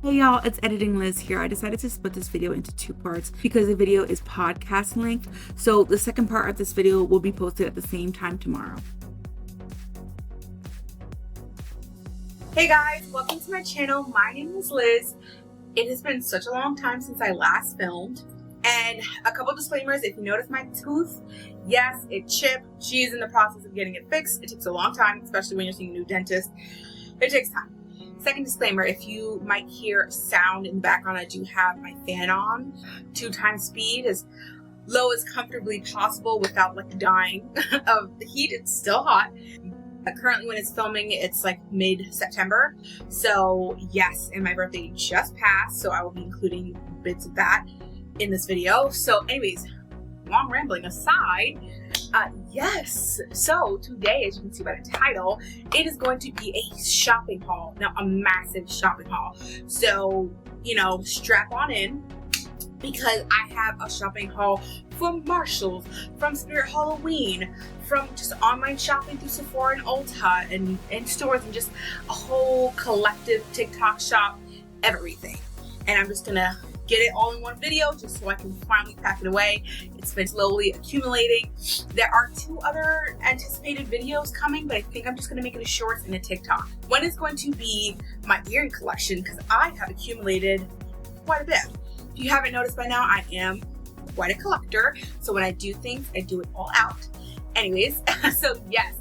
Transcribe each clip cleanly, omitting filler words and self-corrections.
Hey y'all, it's Editing Liz here. I decided to split this video into two parts because the video is podcast length. So the second part of this video will be posted at the same time tomorrow. Hey guys, welcome to my channel. My name is Liz. It has been such a long time since I last filmed. And a couple disclaimers, if you notice my tooth, yes, it chipped. She's in the process of getting it fixed. It takes a long time, especially when you're seeing a new dentist. It takes time. Second disclaimer, if you might hear sound in the background, I do have my fan on 2x speed, as low as comfortably possible without like dying of the heat. It's still hot. Currently when it's filming, it's like mid-September. So yes, and my birthday just passed, so I will be including bits of that in this video. So anyways, long rambling aside, yes, so today, as you can see by the title, it is going to be a shopping haul. Now, a massive shopping haul. So, you know, strap on in, because I have a shopping haul from Marshalls, from Spirit Halloween, from just online shopping through Sephora and Ulta and stores, and just a whole collective TikTok shop, everything. And I'm just gonna get it all in one video just so I can finally pack it away. It's been slowly accumulating. There are 2 other anticipated videos coming, but I think I'm just gonna make it a shorts and a TikTok. One is going to be my earring collection, because I have accumulated quite a bit. If you haven't noticed by now, I am quite a collector. So when I do things, I do it all out. Anyways, so yes.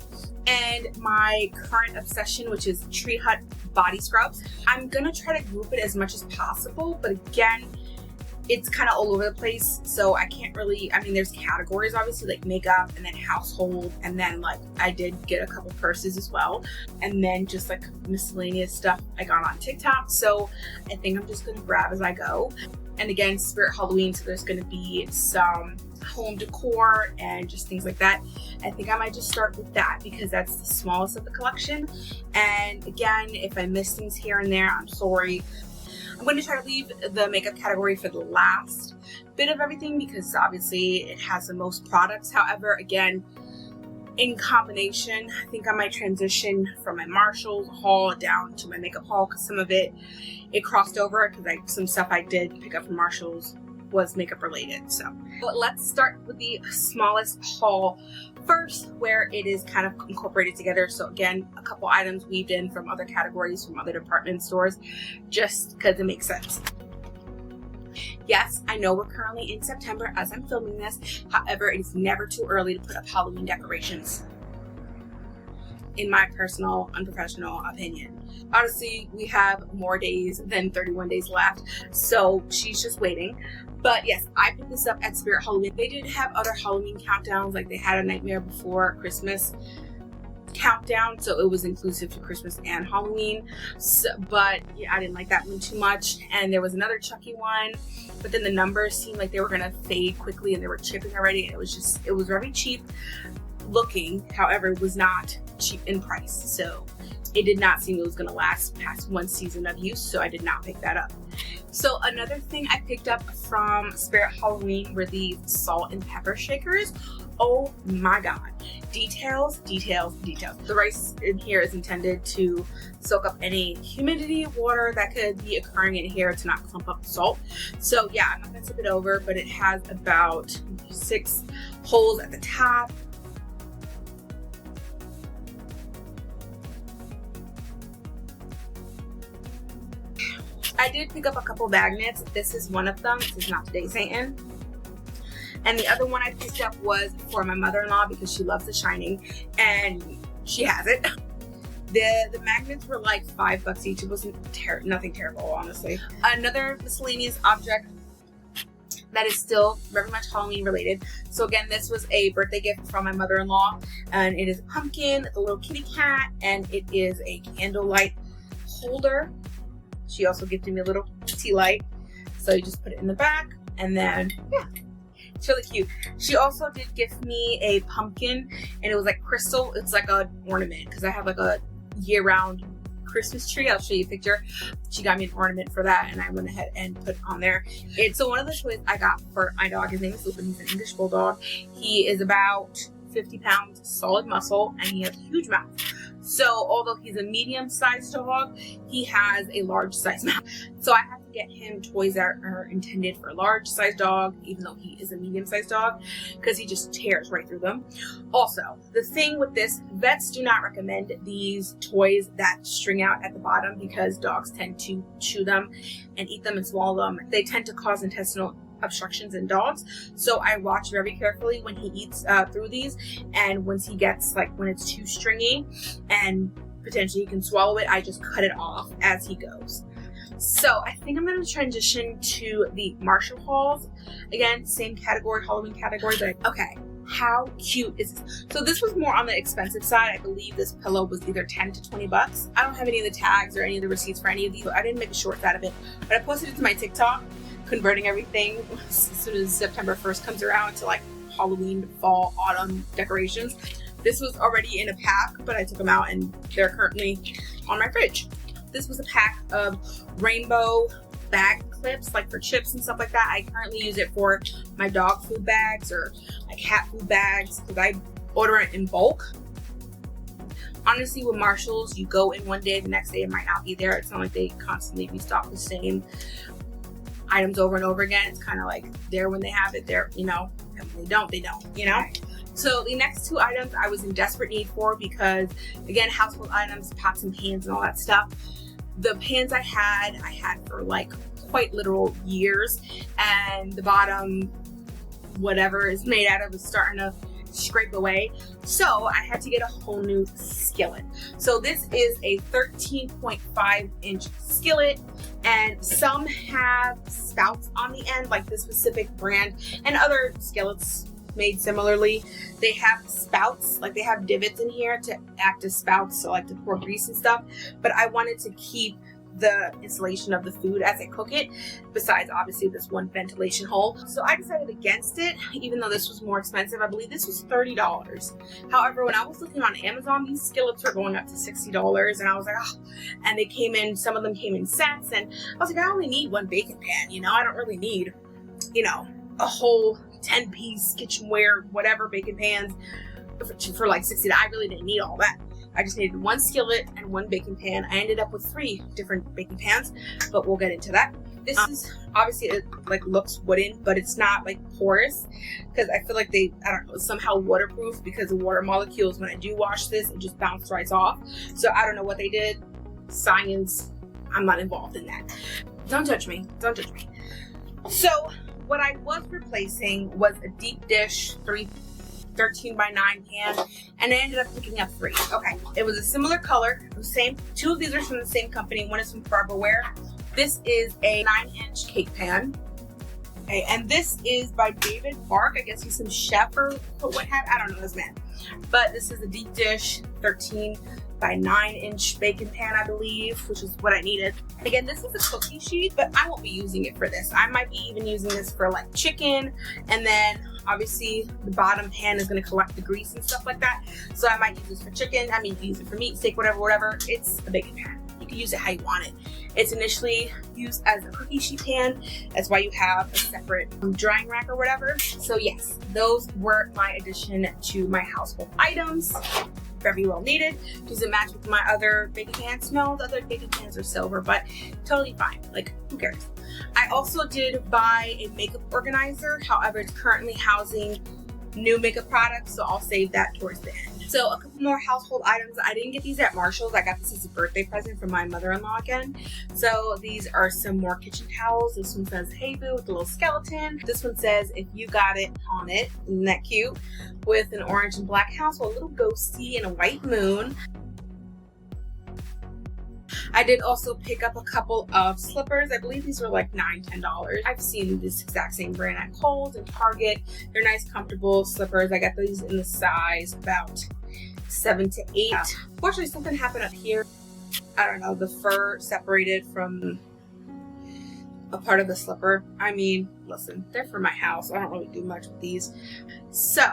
And my current obsession, which is Tree Hut body scrubs. I'm gonna try to group it as much as possible, but again, it's kind of all over the place, so I can't really, I mean, there's categories obviously, like makeup, and then household, and then like I did get a couple purses as well, and then just like miscellaneous stuff I got on TikTok. So I think I'm just gonna grab as I go. And again, Spirit Halloween, so there's gonna be some home decor and just things like that. I think I might just start with that because that's the smallest of the collection. And again, if I miss things here and there, I'm sorry. I'm going to try to leave the makeup category for the last bit of everything because obviously it has the most products. However, again, in combination, I think I might transition from my Marshalls haul down to my makeup haul, because some of it crossed over, because some stuff I did pick up from Marshalls was makeup related. So but let's start with the smallest haul first, where it is kind of incorporated together. So again, a couple items weaved in from other categories, from other department stores, just because it makes sense. Yes, I know we're currently in September as I'm filming this. However, it is never too early to put up Halloween decorations, in my personal, unprofessional opinion. Honestly, we have more days than 31 days left, so she's just waiting. But yes, I picked this up at Spirit Halloween. They did have other Halloween countdowns, like they had a Nightmare Before Christmas countdown, so it was inclusive to Christmas and Halloween. So, but yeah, I didn't like that one too much. And there was another Chucky one, but then the numbers seemed like they were gonna fade quickly and they were chipping already. And it was very cheap looking. However, it was not cheap in price. So it did not seem it was gonna last past 1 season of use, so I did not pick that up. So another thing I picked up from Spirit Halloween were these salt and pepper shakers. Oh my god. Details, details, details. The rice in here is intended to soak up any humidity, water that could be occurring in here to not clump up the salt. So yeah, I'm not gonna tip it over, but it has about 6 holes at the top. I did pick up a couple magnets. This is one of them. This is not today's Satan. And the other one I picked up was for my mother-in-law because she loves The Shining and she has it. The magnets were like $5 each. It wasn't nothing terrible, honestly. Another miscellaneous object that is still very much Halloween related. So again, this was a birthday gift from my mother-in-law, and it is a pumpkin, a little kitty cat, and it is a candlelight holder. She also gifted me a little tea light. So you just put it in the back, and then, yeah, it's really cute. She also did gift me a pumpkin, and it was like crystal. It's like an ornament, because I have like a year-round Christmas tree. I'll show you a picture. She got me an ornament for that, and I went ahead and put it on there. So one of the toys I got for my dog, his name is Lupin. He's an English bulldog. He is about 50 pounds, solid muscle, and he has a huge mouth. So although he's a medium-sized dog, he has a large-sized mouth. So I have to get him toys that are intended for a large-sized dog, even though he is a medium-sized dog, because he just tears right through them. Also, the thing with this, vets do not recommend these toys that string out at the bottom because dogs tend to chew them and eat them and swallow them. They tend to cause intestinal obstructions in dogs, so I watch very carefully when he eats through these, and once he gets, like, when it's too stringy and potentially he can swallow it, I just cut it off as he goes. So I think I'm going to transition to the Marshall hauls. Again, same category, Halloween category, but okay, how cute is this? So this was more on the expensive side. I believe this pillow was either 10 to 20 bucks. I don't have any of the tags or any of the receipts for any of these, so I didn't make a shorts out of it, but I posted it to my TikTok, converting everything as soon as September 1st comes around to like Halloween, fall, autumn decorations. This was already in a pack, but I took them out and they're currently on my fridge. This was a pack of rainbow bag clips, like for chips and stuff like that. I currently use it for my dog food bags or my cat food bags because I order it in bulk. Honestly, with Marshalls, you go in one day, the next day it might not be there. It's not like they constantly restock the same items over and over again. It's kind of like there when they have it, there, you know, and when they don't, you know. So the next two items I was in desperate need for because, again, household items, pots and pans and all that stuff. The pans I had for like quite literal years, and the bottom, whatever is made out of, is starting to scrape away. So I had to get a whole new skillet. So this is a 13.5 inch skillet, and some have spouts on the end, like this specific brand, and other skillets made similarly, they have spouts, like they have divots in here to act as spouts, so like to pour grease and stuff. But I wanted to keep the insulation of the food as I cook it, besides obviously this one ventilation hole. So I decided against it, even though this was more expensive. I believe this was $30. However, when I was looking on Amazon, these skillets were going up to $60, and I was like, oh. And they came in, some of them came in sets, and I was like, I only need one bacon pan, you know, I don't really need, you know, a whole 10-piece kitchenware, whatever, bacon pans for like $60. I really didn't need all that. I just needed one skillet and one baking pan. I ended up with 3 different baking pans, but we'll get into that. This is obviously, it like looks wooden, but it's not like porous because I feel like they, I don't know, somehow waterproof, because the water molecules, when I do wash this, it just bounces right off. So I don't know what they did. Science, I'm not involved in that. Don't judge me. Don't judge me. So what I was replacing was a deep dish 13 by 9 pan, and I ended up picking up 3. Okay, it was a similar color, the same. 2 of these are from the same company. One is from Farberware. This is a 9-inch cake pan. Okay, and this is by David Bark. I guess he's some chef or what have, I don't know this man. But this is a deep dish 13 by 9-inch bacon pan, I believe, which is what I needed. Again, this is a cookie sheet, but I won't be using it for this. I might be even using this for like chicken, and then obviously the bottom pan is going to collect the grease and stuff like that. So I might use this for chicken. I mean, you can use it for meat, steak, whatever. It's a bacon pan. You can use it how you want it. It's initially used as a cookie sheet pan. That's why you have a separate drying rack or whatever. So yes, those were my addition to my household items. Very well needed. Does it match with my other baking pans? No, the other baking pans are silver, but totally fine. Like, who cares? I also did buy a makeup organizer. However, it's currently housing new makeup products, so I'll save that towards the end. So a couple more household items. I didn't get these at Marshall's. I got this as a birthday present from my mother-in-law again. So these are some more kitchen towels. This one says, "Hey Boo," with a little skeleton. This one says, "If you got it" on it. Isn't that cute? With an orange and black house, a little ghosty, and a white moon. I did also pick up a couple of slippers. I believe these were like $9, $10. I've seen this exact same brand at Kohl's and Target. They're nice, comfortable slippers. I got these in the size about 7 to 8. Fortunately, something happened up here. I don't know, the fur separated from a part of the slipper. I mean, listen, they're for my house. I don't really do much with these. So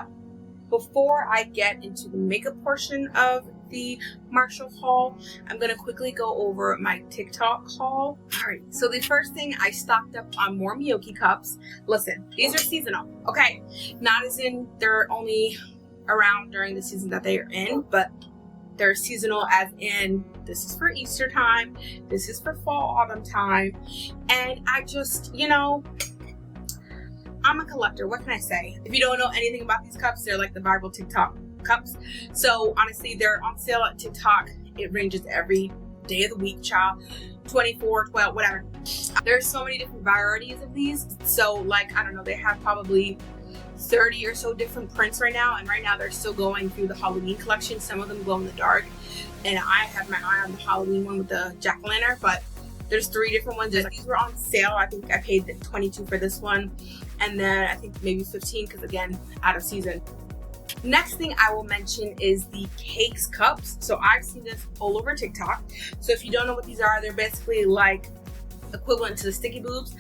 before I get into the makeup portion of the Marshall haul, I'm gonna quickly go over my TikTok haul. All right, so the first thing, I stocked up on more Miyoki cups. Listen, these are seasonal, okay? Not as in they're only around during the season that they are in, but They're seasonal, as in this is for Easter time, this is for fall, autumn time. And I just, you know, I'm a collector. What can I say? If you don't know anything about these cups, they're like the viral TikTok cups. So honestly, they're on sale at TikTok. It ranges every day of the week, child. 24, 12, whatever. There's so many different varieties of these. So like, I don't know, they have probably 30 or so different prints right now, and right now they're still going through the Halloween collection. Some of them glow in the dark, and I have my eye on the Halloween one with the jack-o'-lantern, but there's 3 different ones. These were on sale. I think I paid $22 for this one, and then I think maybe $15 because, again, out of season. Next thing I will mention is the cakes cups. So I've seen this all over TikTok. So if you don't know what these are, they're basically like equivalent to the sticky boobs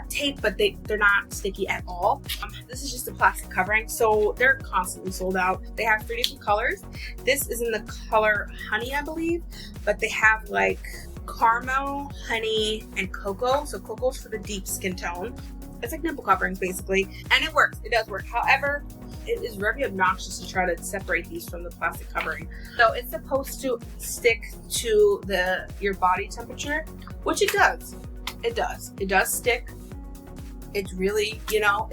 tape, but they're not sticky at all. This is just a plastic covering, so they're constantly sold out. They have 3 different colors. This is in the color honey, I believe, but they have like caramel, honey, and cocoa. So cocoa's for the deep skin tone. It's like nipple coverings basically, and it works. It does work. However, it is very obnoxious to try to separate these from the plastic covering. So it's supposed to stick to your body temperature, which it does. It does. It does stick. It's really, you know,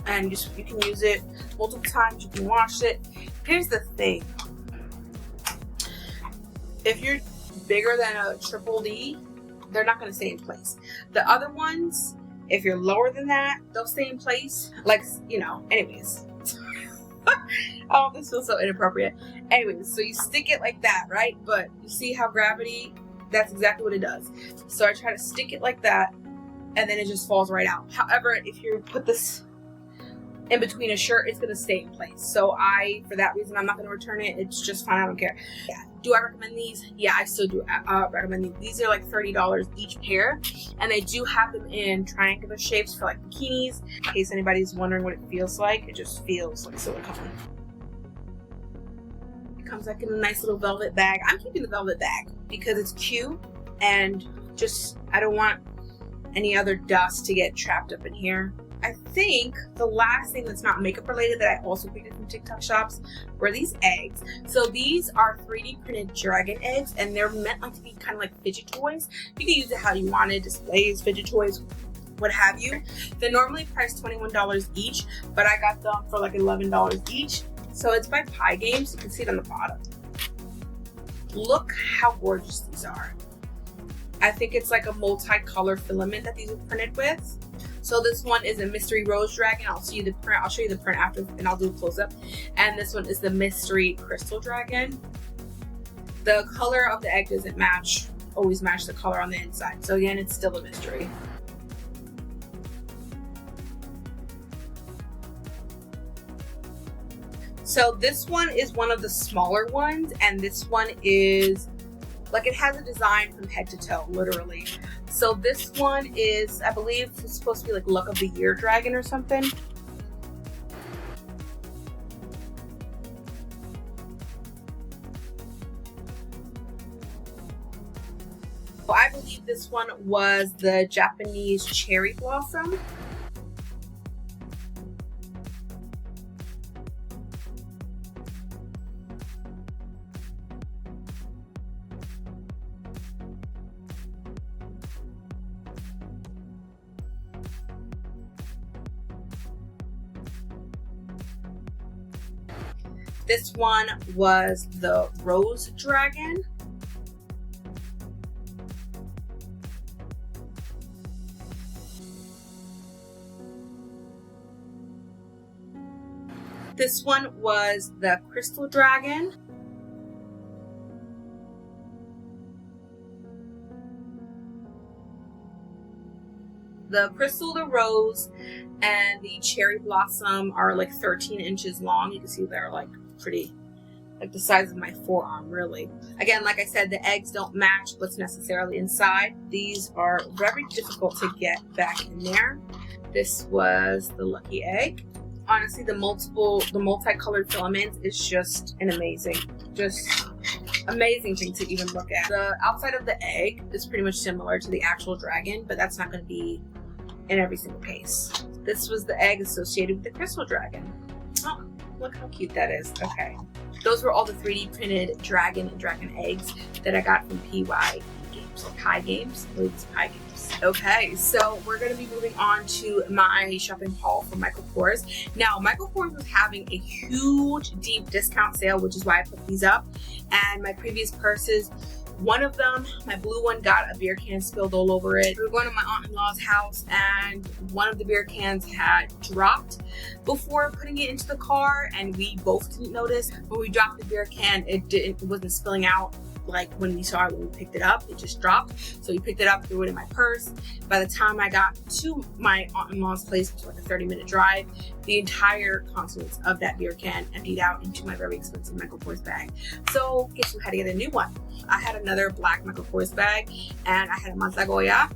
and you can use it multiple times. You can wash it. Here's the thing. If you're bigger than a triple D, they're not going to stay in place. The other ones, if you're lower than that, they'll stay in place. Like, you know, anyways. Oh, this feels so inappropriate. Anyways, so you stick it like that, right? But you see how gravity, that's exactly what it does. So I try to stick it like that, and then it just falls right out. However, if you put this in between a shirt, it's going to stay in place. So for that reason, I'm not going to return it. It's just fine. I don't care. Yeah. Do I recommend these? Yeah, I still do recommend these. These are like $30 each pair, and they do have them in triangular shapes for like bikinis. In case anybody's wondering what it feels like, it just feels like silicone. It comes like in a nice little velvet bag. I'm keeping the velvet bag because it's cute, and just I don't want any other dust to get trapped up in here. I think the last thing that's not makeup related that I also picked up from TikTok shops were these eggs. So these are 3D printed dragon eggs, and they're meant like to be kind of like fidget toys. You can use it how you want it, displays, fidget toys, what have you. They're normally priced $21 each, but I got them for like $11 each. So it's by Pie Games. You can see it on the bottom. Look how gorgeous these are. I think it's like a multi-color filament that these are printed with. So this one is a mystery rose dragon. I'll show you the print after, and I'll do a close-up. And this one is the mystery crystal dragon. The color of the egg doesn't always match the color on the inside. So again, it's still a mystery. So this one is one of the smaller ones, and this one is like, it has a design from head to toe, literally. So this one is, I believe, it's supposed to be like Luck of the Year dragon or something. So I believe this one was the Japanese cherry blossom. This one was the Rose Dragon. This one was the Crystal Dragon. The Crystal, the Rose, and the Cherry Blossom are like 13 inches long. You can see they're like pretty, like the size of my forearm, really. Again, like I said, the eggs don't match what's necessarily inside. These are very difficult to get back in there. This was the lucky egg. Honestly, the multicolored filaments is just an amazing thing to even look at. The outside of the egg is pretty much similar to the actual dragon, but that's not going to be in every single case. This was the egg associated with the crystal dragon. Oh, look how cute that is. Okay. Those were all the 3D printed dragon and dragon eggs that I got from PY Games, or Pie Games. I believe it's Pie Games. Okay, so we're going to be moving on to my shopping haul from Michael Kors. Now, Michael Kors was having a huge deep discount sale, which is why I put these up. And my previous purses, one of them, my blue one, got a beer can spilled all over it. We were going to my aunt-in-law's house and one of the beer cans had dropped before putting it into the car, and we both didn't notice. When we dropped the beer can, it wasn't spilling out like when we saw it when we picked it up. It just dropped. So we picked it up, threw it in my purse. By the time I got to my aunt-in-law's place, which was like a 30-minute drive, the entire contents of that beer can emptied out into my very expensive Michael Kors bag. So guess who had to get a new one? I had another black Michael Kors bag, and I had a Manzagoya.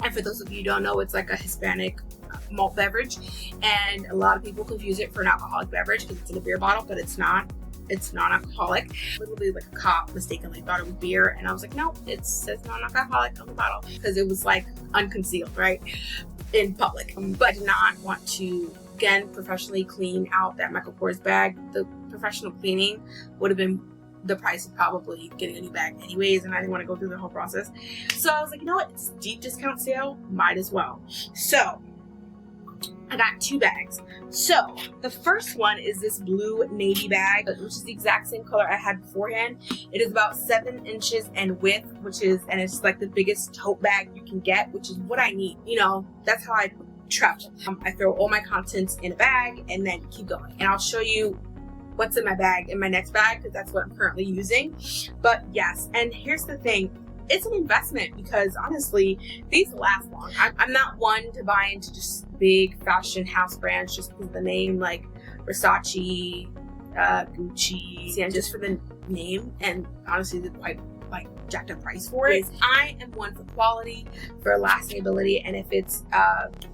And for those of you who don't know, it's like a Hispanic malt beverage, and a lot of people confuse it for an alcoholic beverage because it's in a beer bottle, but it's not. It's non-alcoholic. Literally, like a cop mistakenly thought it was beer, and I was like, no, it says non-alcoholic on the bottle, because it was like unconcealed, right, in public. But I did not want to, again, professionally clean out that Michael Kors bag. The professional cleaning would have been the price of probably getting a new bag anyways, and I didn't want to go through the whole process. So I was like, you know what, it's a deep discount sale, might as well. So I got two bags. So the first one is this blue navy bag, which is the exact same color I had beforehand. It is about 7 inches in width, and it's like the biggest tote bag you can get, which is what I need. You know, that's how I travel. I throw all my contents in a bag and then keep going. And I'll show you what's in my bag in my next bag, because that's what I'm currently using. But yes, and here's the thing. It's an investment because honestly, these last long. I'm not one to buy into just big fashion house brands just because of the name, like Versace, Gucci, and just for the name. And honestly, they're quite like jacked up price for it. I am one for quality, for lasting ability, and if it's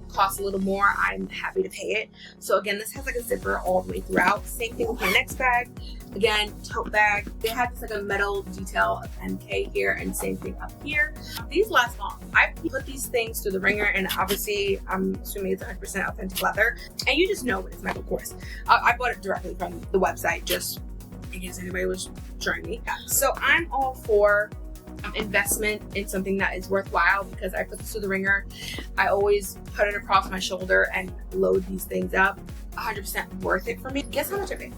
costs a little more, I'm happy to pay it. So again, this has like a zipper all the way throughout. Same thing with my next bag. Again, tote bag. They have just like a metal detail of MK here, and same thing up here. These last long. I put these things through the ringer, and obviously I'm assuming it's 100% authentic leather, and you just know when it's Michael Kors. I bought it directly from the website, just in case anybody was trying me. So I'm all for investment in something that is worthwhile, because I put this through the ringer. I always put it across my shoulder and load these things up. 100% worth it for me. Guess how much I paid?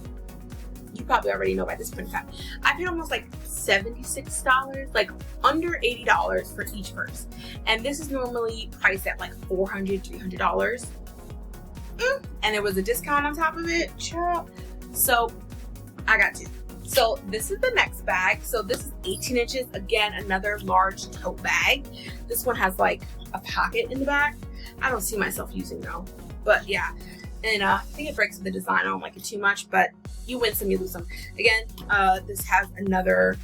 You probably already know by this point in time. I paid almost like $76, like under $80 for each purse. And this is normally priced at like $400, $300. And there was a discount on top of it. So I got two. So this is the next bag. So this is 18 inches. Again, another large tote bag. This one has like a pocket in the back. I don't see myself using though, but yeah. And I think it breaks with the design. I don't like it too much, but you win some, you lose some. Again, this has another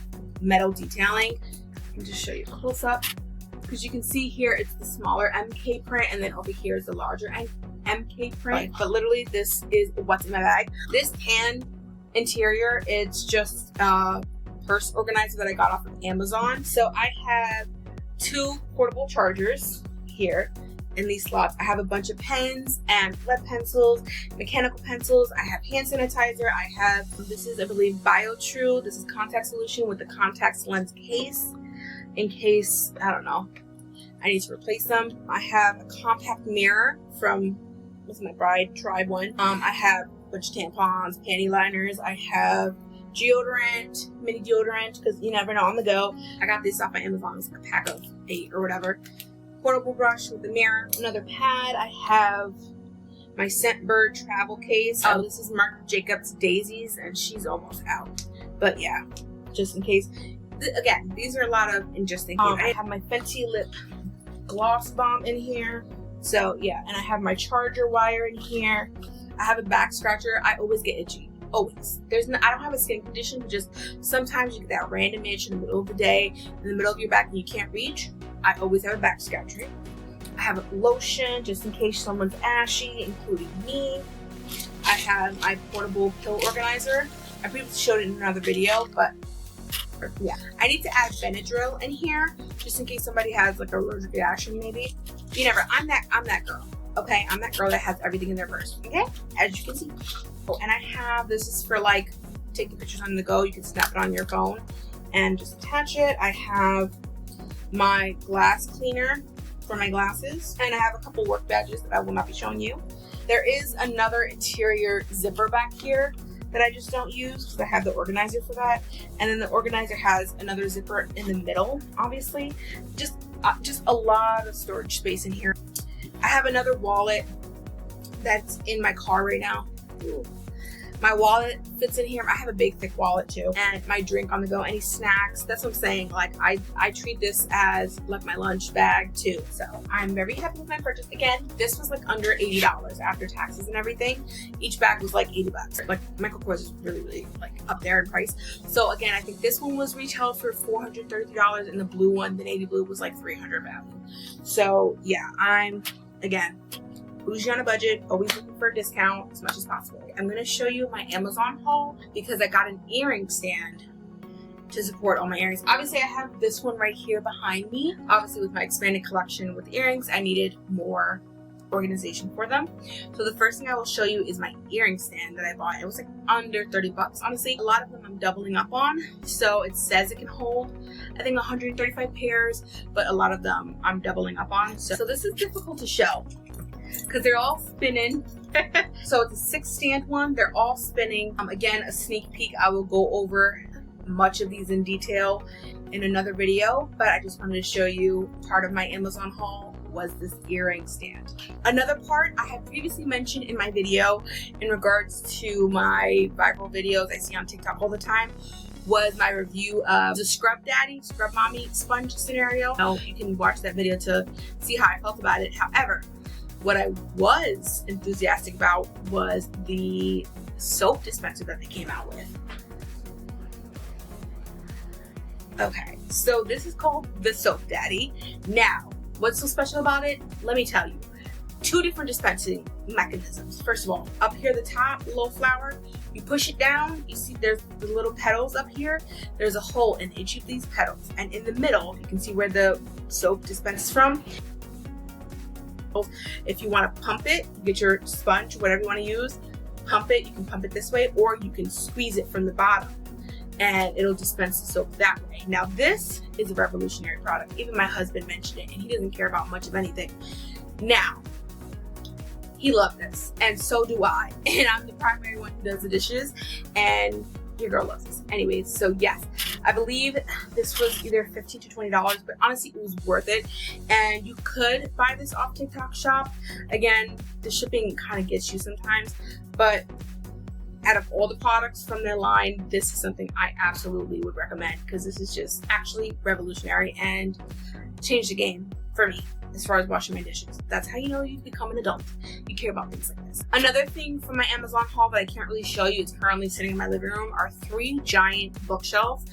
metal detailing. I can just show you a close up, because you can see here it's the smaller MK print, and then over here is the larger MK print. But literally, this is what's in my bag. This tan interior, it's just a purse organizer that I got off of Amazon. So I have two portable chargers here in these slots. I have a bunch of pens and lead pencils, mechanical pencils. I have hand sanitizer. I have, this is I believe BioTrue. This is contact solution with the contact lens case, in case, I don't know, I need to replace them. I have a compact mirror from, what's my bride tried one. I have a bunch of tampons, panty liners. I have deodorant, mini deodorant, because you never know on the go. I got this off of Amazon. It's like a pack of 8 or whatever. Portable brush with the mirror, another pad. I have my Scentbird travel case. This is Marc Jacobs Daisies, and she's almost out. But yeah, just in case. Again, these are a lot of interesting things. I have my Fenty Lip Gloss Bomb in here. So yeah, and I have my charger wire in here. I have a back scratcher. I always get itchy. Always. I don't have a skin condition, just sometimes you get that random itch in the middle of the day, in the middle of your back, and you can't reach. I always have a back scratcher. I have a lotion just in case someone's ashy, including me. I have my portable pill organizer. I previously showed it in another video, but yeah. I need to add Benadryl in here just in case somebody has like an allergic reaction maybe. You never, I'm that girl. Okay, I'm that girl that has everything in their purse. Okay, as you can see. Oh, and I have, this is for like taking pictures on the go, you can snap it on your phone and just attach it. I have my glass cleaner for my glasses, and I have a couple work badges that I will not be showing you. There is another interior zipper back here that I just don't use because I have the organizer for that. And then the organizer has another zipper in the middle, obviously. Just a lot of storage space in here. I have another wallet that's in my car right now. Ooh. My wallet fits in here. I have a big thick wallet too, and my drink on the go, any snacks. That's what I'm saying. Like I treat this as like my lunch bag too. So I'm very happy with my purchase. Again, this was like under $80 after taxes and everything. Each bag was like 80 bucks. Like Michael Kors is really like up there in price. So again, I think this one was retailed for $433, and the blue one, the navy blue, was like $300 value. So yeah, I'm again bougie on a budget, always looking for a discount as much as possible. I'm going to show you my Amazon haul because I got an earring stand to support all my earrings. Obviously, I have this one right here behind me. Obviously, with my expanded collection with earrings, I needed more organization for them. So the first thing I will show you is my earring stand that I bought. It was like under 30 bucks. Honestly, a lot of them I'm doubling up on. So it says it can hold, I think 135 pairs, but a lot of them I'm doubling up on. So this is difficult to show because they're all spinning. So it's a 6-stand one. They're all spinning. Again, a sneak peek. I will go over much of these in detail in another video, but I just wanted to show you part of my Amazon haul was this earring stand. Another part I had previously mentioned in my video in regards to my viral videos I see on TikTok all the time was my review of the Scrub Daddy, Scrub Mommy sponge scenario. Now, you can watch that video to see how I felt about it. However, what I was enthusiastic about was the soap dispenser that they came out with. Okay, so this is called the Soap Daddy. Now, what's so special about it? Let me tell you. 2 different dispensing mechanisms. First of all, up here at the top, the little flower, you push it down, you see there's the little petals up here. There's a hole in each of these petals. And in the middle, you can see where the soap dispenses from. If you want to pump it, get your sponge, whatever you want to use, pump it. You can pump it this way, or you can squeeze it from the bottom and it'll dispense the soap that way. Now, this is a revolutionary product. Even my husband mentioned it, and he doesn't care about much of anything. Now, he loved this, and so do I. And I'm the primary one who does the dishes, and your girl loves this. Anyways, so yes, I believe this was either $15 to $20, but honestly, it was worth it. And you could buy this off TikTok shop. Again, the shipping kind of gets you sometimes, but out of all the products from their line, this is something I absolutely would recommend because this is just actually revolutionary and changed the game for me as far as washing my dishes. That's how you know you've become an adult. You care about things like this. Another thing from my Amazon haul that I can't really show you, it's currently sitting in my living room, are 3 giant bookshelves,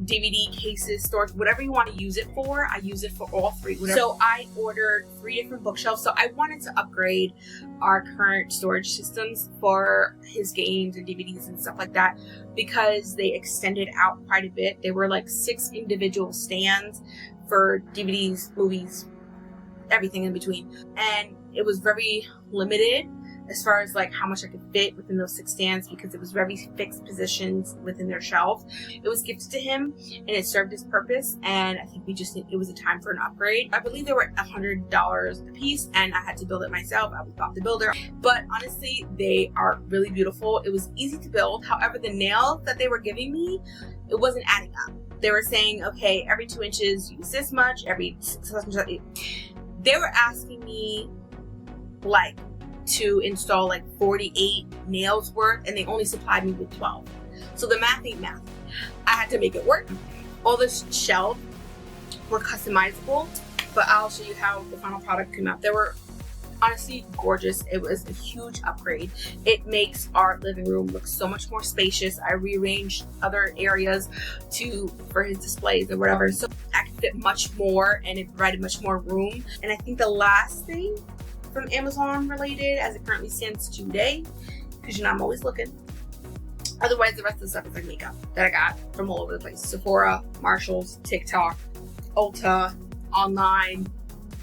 DVD cases, storage, whatever you want to use it for. I use it for all 3. So I ordered 3 different bookshelves. So I wanted to upgrade our current storage systems for his games and DVDs and stuff like that because they extended out quite a bit. They were like 6 individual stands for DVDs, movies, everything in between, and it was very limited as far as like how much I could fit within those 6 stands because it was very fixed positions within their shelf. It was gifted to him and it served its purpose, and I think it was a time for an upgrade. I believe they were $100 a piece, and I had to build it myself. I was not the builder, but honestly, they are really beautiful. It was easy to build. However, the nails that they were giving me, it wasn't adding up. They were saying, okay, every 2 inches use this much, every 6 inches. They were asking me like to install like 48 nails worth, and they only supplied me with 12. So the math ain't math. I had to make it work. All the shelves were customizable, but I'll show you how the final product came out. They were honestly gorgeous. It was a huge upgrade. It makes our living room look so much more spacious. I rearranged other areas for his displays or whatever, so I could fit much more, and it provided much more room. And I think the last thing from Amazon related, as it currently stands today, because you know I'm always looking. Otherwise, the rest of the stuff is like makeup that I got from all over the place: Sephora, Marshalls, TikTok, Ulta, online,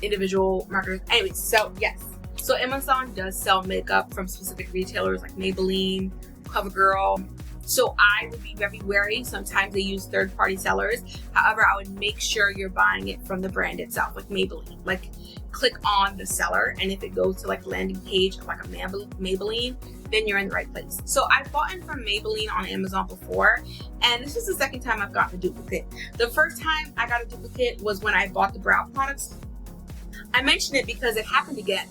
individual marketers. Anyways, so yes. So Amazon does sell makeup from specific retailers like Maybelline, CoverGirl, So I would be very wary. Sometimes they use third-party sellers. However, I would make sure you're buying it from the brand itself, like Maybelline. Like, click on the seller, and if it goes to like a landing page of like a Maybelline, then you're in the right place. So I've bought in from Maybelline on Amazon before, and this is the second time I've gotten a duplicate. The first time I got a duplicate was when I bought the brow products. I mention it because it happened again.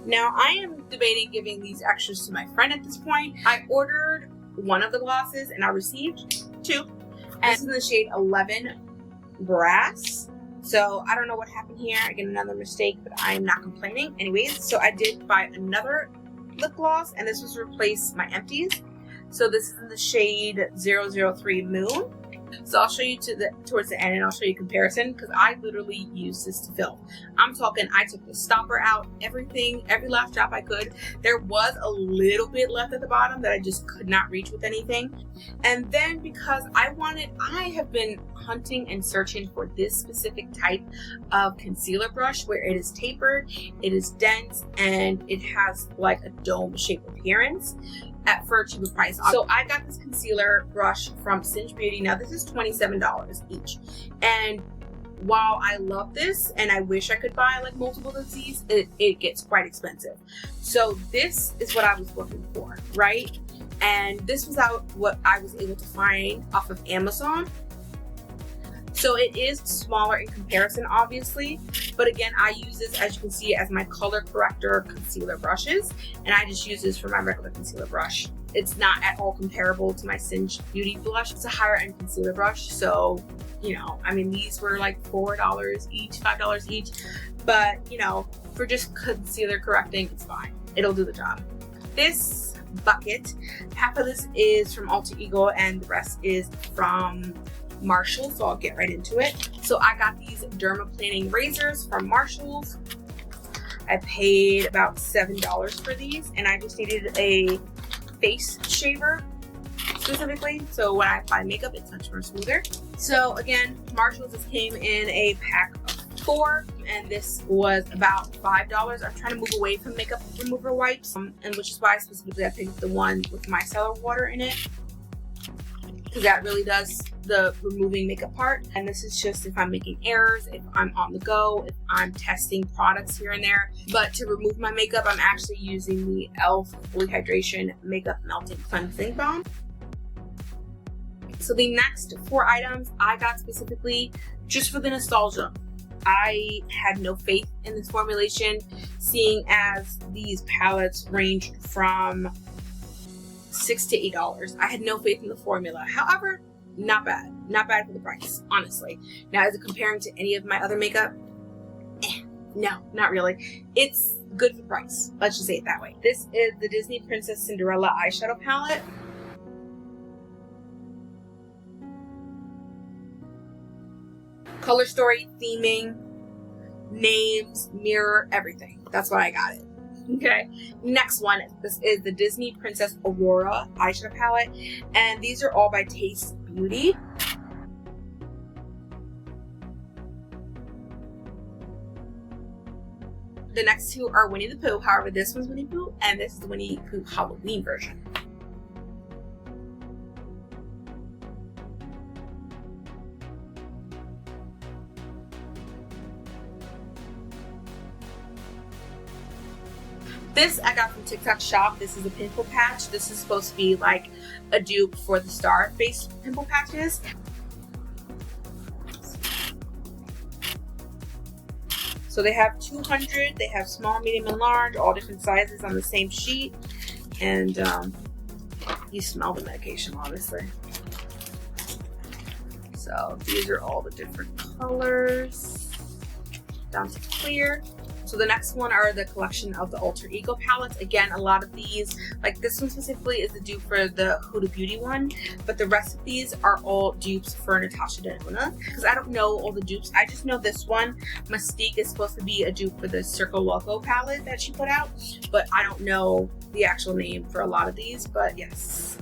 Now I am debating giving these extras to my friend at this point. I ordered one of the glosses and I received two. And this is in the shade 11 Brass. So I don't know what happened here. I get another mistake, but I am not complaining. Anyways, so I did buy another lip gloss, and this was to replace my empties. So this is in the shade 003 Moon. So I'll show you towards the end, and I'll show you comparison, because I literally used this to film. I'm talking, I took the stopper out, everything, every last drop I could. There was a little bit left at the bottom that I just could not reach with anything. And then because I have been hunting and searching for this specific type of concealer brush where it is tapered, it is dense, and it has like a dome shaped appearance for a cheaper price. So I got this concealer brush from Singe Beauty. Now this is $27 each. And while I love this and I wish I could buy like multiple of these, it gets quite expensive. So this is what I was looking for, right? And this was what I was able to find off of Amazon. So it is smaller in comparison, obviously, but again, I use this, as you can see, as my color corrector concealer brushes, and I just use this for my regular concealer brush. It's not at all comparable to my Singe Beauty blush. It's a higher end concealer brush, so, you know, I mean, these were like $4 each, $5 each, but, you know, for just concealer correcting, it's fine. It'll do the job. This bucket, half of this is from Ulta and the rest is from Marshalls, so I'll get right into it. So I got these dermaplaning razors from Marshalls. I paid about $7 for these, and I just needed a face shaver specifically, so when I apply makeup it's much more smoother. So again, Marshalls, this came in a pack of 4, and this was about $5. I'm trying to move away from makeup remover wipes, and which is why specifically I picked the one with micellar water in it, because that really does the removing makeup part. And this is just if I'm making errors, if I'm on the go, if I'm testing products here and there. But to remove my makeup, I'm actually using the e.l.f. Fully Hydration Makeup Melting Cleansing Balm. So the next 4 items I got specifically just for the nostalgia. I had no faith in this formulation, seeing as these palettes range from $6 to $8. I had no faith in the formula. However, not bad for the price, honestly. Now, is it comparing to any of my other makeup? No, not really. It's good for the price. Let's just say it that way. This is the Disney Princess Cinderella eyeshadow palette. Color story, theming, names, mirror, everything. That's why I got it. Okay, next one, this is the Disney Princess Aurora eyeshadow palette, and these are all by Taste Beauty. The next 2 are Winnie the Pooh. However, this one's Winnie the Pooh, and this is the Winnie the Pooh Halloween version. This I got from TikTok Shop. This is a pimple patch. This is supposed to be like a dupe for the star-based pimple patches. So they have 200, they have small, medium, and large, all different sizes on the same sheet. And you smell the medication, obviously. So these are all the different colors, down to clear. So the next one are the collection of the Alter Ego palettes. Again, a lot of these, like this one specifically is the dupe for the Huda Beauty one, but the rest of these are all dupes for Natasha Denona, because I don't know all the dupes. I just know this one, Mystique, is supposed to be a dupe for the Circo Loco palette that she put out, but I don't know the actual name for a lot of these, but yes.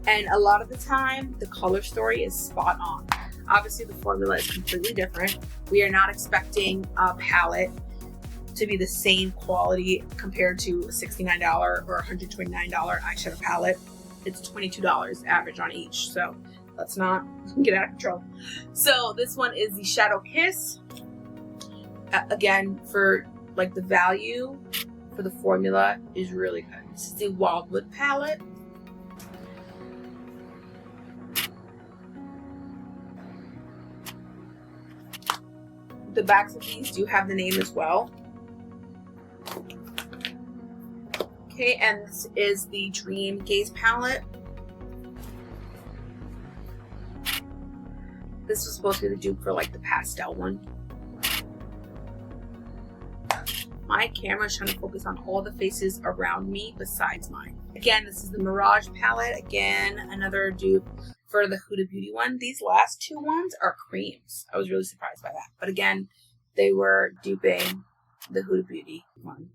And a lot of the time, the color story is spot on. Obviously, the formula is completely different. We are not expecting a palette to be the same quality compared to a $69 or $129 eyeshadow palette. It's $22 average on each, so let's not get out of control. So this one is the Shadow Kiss. Again, for like the value for the formula is really good. This is the Wildwood palette. The backs of these do have the name as well. Okay, and this is the Dream Gaze palette. This was supposed to be the dupe for like the pastel one. My camera is trying to focus on all the faces around me besides mine. Again, this is the Mirage palette. Again, another dupe for the Huda Beauty one. These last two ones are creams. I was really surprised by that. But again, they were duping the Huda Beauty one.